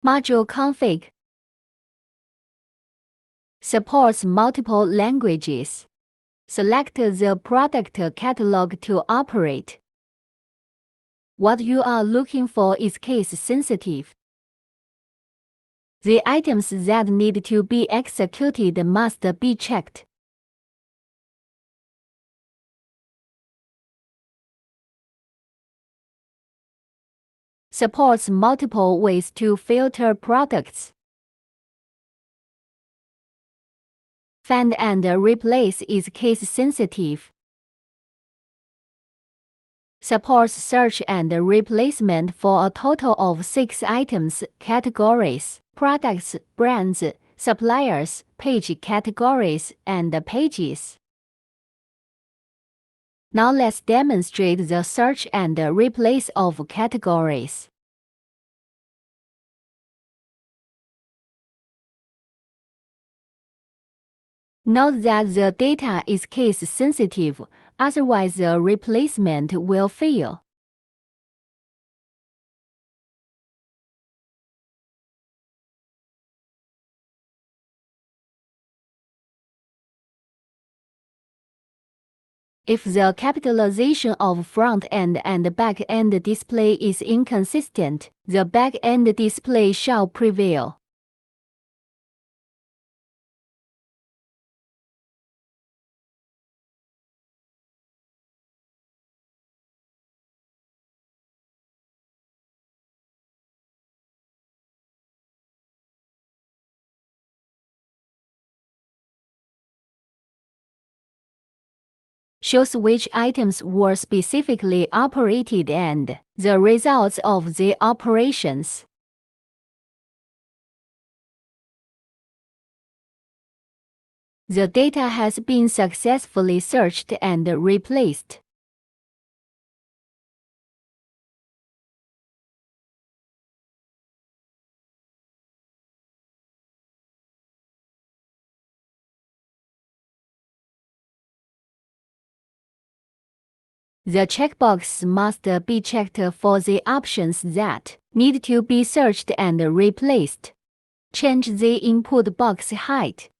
Module config supports multiple languages. Select the product catalog to operate. What you are looking for is case-sensitive. The items that need to be executed must be checked. Supports multiple ways to filter products. Find and replace is case-sensitive. Supports search and replacement for a total of 6 items, categories, products, brands, suppliers, page categories, and pages. Now let's demonstrate the search and replace of categories. Note that the data is case-sensitive, otherwise the replacement will fail. If the capitalization of front-end and back-end display is inconsistent, the back-end display shall prevail. Shows which items were specifically operated and the results of the operations. The data has been successfully searched and replaced. The checkbox must be checked for the options that need to be searched and replaced. Change the input box height.